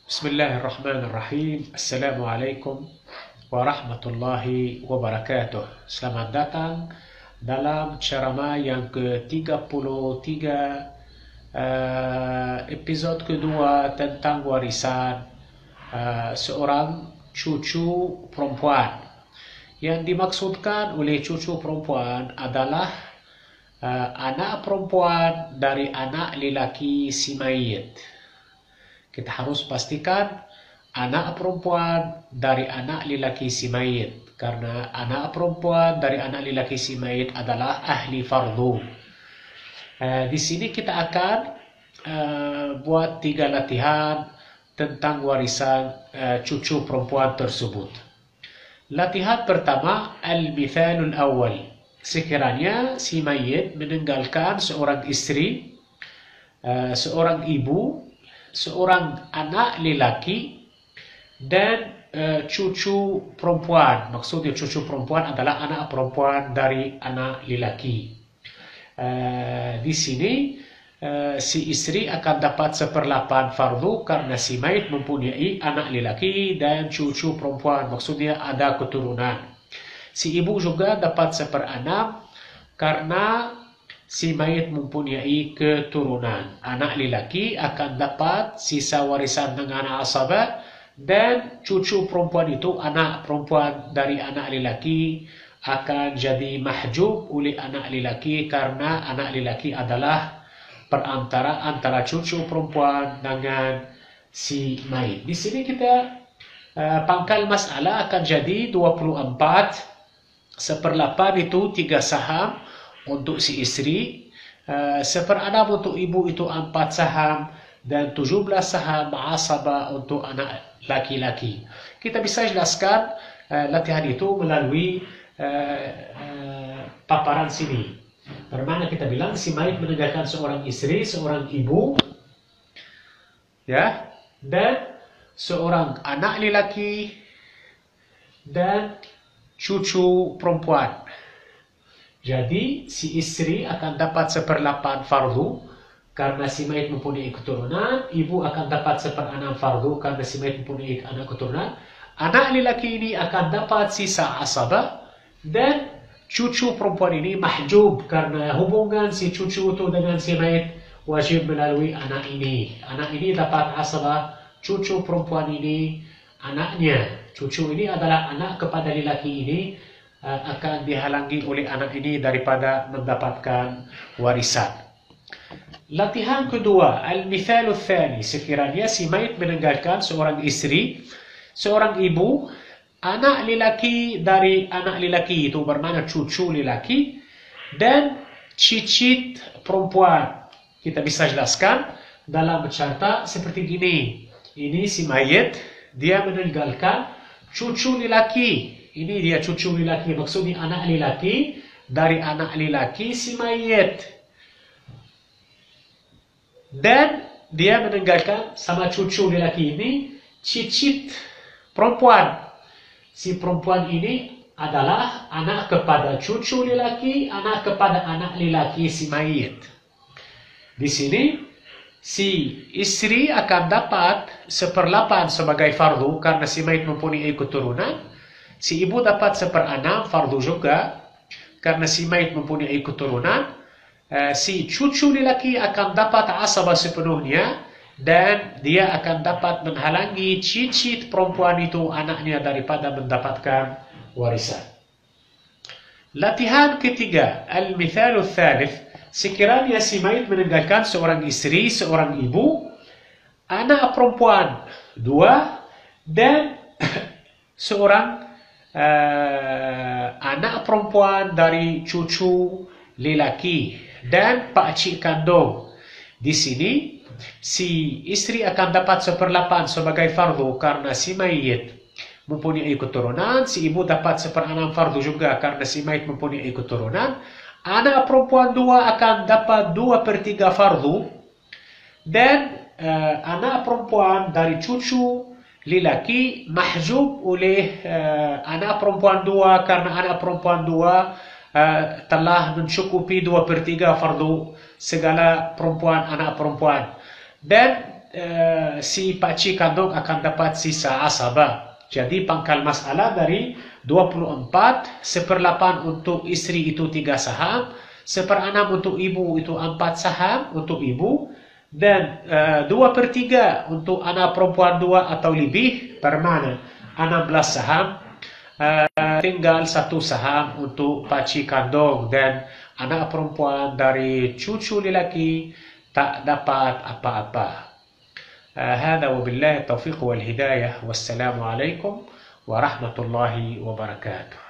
Bismillahirrahmanirrahim. Assalamualaikum warahmatullahi wabarakatuh. Selamat datang dalam ceramah yang ke-33, episode kedua tentang warisan seorang cucu perempuan. Yang dimaksudkan oleh cucu perempuan adalah anak perempuan dari anak lelaki si mayit. Kita harus pastikan anak perempuan dari anak lelaki si mayit, karena anak perempuan dari anak lelaki si mayit adalah ahli fardu. Di sini kita akan buat 3 latihan tentang warisan cucu perempuan tersebut. Latihan pertama, al-mithalul awal. Sekiranya si mayit meninggalkan seorang istri, seorang ibu, seorang anak lelaki, dan cucu perempuan. Maksudnya cucu perempuan adalah anak perempuan dari anak lelaki. Di sini si istri akan dapat 1/8 fardu karena si mayit mempunyai anak lelaki dan cucu perempuan. Maksudnya ada keturunan. Si ibu juga dapat 1/6 karena si mayit mempunyai keturunan. Anak lelaki akan dapat sisa warisan dengan asabah, dan cucu perempuan itu, anak perempuan dari anak lelaki, akan jadi mahjub oleh anak lelaki karena anak lelaki adalah perantara antara cucu perempuan dengan si mayit. Di sini kita pangkal masalah akan jadi 24. 1/8 itu 3 saham untuk si istri, 1/6 untuk ibu itu 4 saham, dan 17 saham asabah untuk anak laki-laki. Kita bisa jelaskan latihan itu melalui paparan sini. Bermana kita bilang si mayit meninggalkan seorang istri, seorang ibu, ya, dan seorang anak lelaki dan cucu perempuan. Jadi si istri akan dapat 1/8 fardu karena si mayit mempunyai keturunan, ibu akan dapat 1/6 fardu karena si mayit mempunyai anak keturunan, anak lelaki ini akan dapat sisa asabah, dan cucu perempuan ini mahjub karena hubungan si cucu itu dengan si mayit wajib melalui anak ini. Anak ini dapat asabah, cucu perempuan ini anaknya. Cucu ini adalah anak kepada lelaki ini, akan dihalangi oleh anak ini daripada mendapatkan warisan. Latihan kedua, al-mithalul thani. Sekiranya si mayit meninggalkan seorang istri, seorang ibu, anak lelaki dari anak lelaki itu bermakna cucu lelaki, dan cicit perempuan. Kita bisa jelaskan dalam bercerita seperti gini. Ini si mayit, dia meninggalkan cucu lelaki. Ini dia cucu lelaki, maksudnya anak lelaki dari anak lelaki si mayit. Dan dia meninggalkan sama cucu lelaki ini cicit perempuan. Si perempuan ini adalah anak kepada cucu lelaki, anak kepada anak lelaki si mayit. Di sini si istri akan dapat 1/8 sebagai fardu karena si mayit mempunyai keturunan. Si ibu dapat 1/6 fardu juga karena si mayit mempunyai keturunan. Si cucu lelaki akan dapat asabah sepenuhnya, dan dia akan dapat menghalangi cicit perempuan itu, anaknya, daripada mendapatkan warisan. Latihan ketiga, al-mithalul thalith. Sekiranya si mayit meninggalkan seorang istri, seorang ibu, anak perempuan 2, dan seorang anak perempuan dari cucu lelaki dan pakcik kandung. Di sini si istri akan dapat 1/8 sebagai fardu karena si mayit mempunyai keturunan. Si ibu dapat 1/6 fardu juga karena si mayit mempunyai keturunan. Anak perempuan 2 akan dapat 2/3 fardu, dan anak perempuan dari cucu lelaki mahjub oleh anak perempuan 2 karena anak perempuan 2 telah mencukupi 2/3 fardu segala perempuan, anak perempuan. Dan si pakcik kandung akan dapat sisa asabah. Jadi pangkal masalah dari 24, 1/8 untuk istri itu 3 saham, 1/6 untuk ibu itu 4 saham untuk ibu, dan 2/3 untuk anak perempuan 2 atau lebih, bermakna 16 saham. Tinggal 1 saham untuk pakcik kandung, dan anak perempuan dari cucu lelaki tak dapat apa-apa. هذا وبالله التوفيق والهداية والسلام عليكم ورحمة الله وبركاته.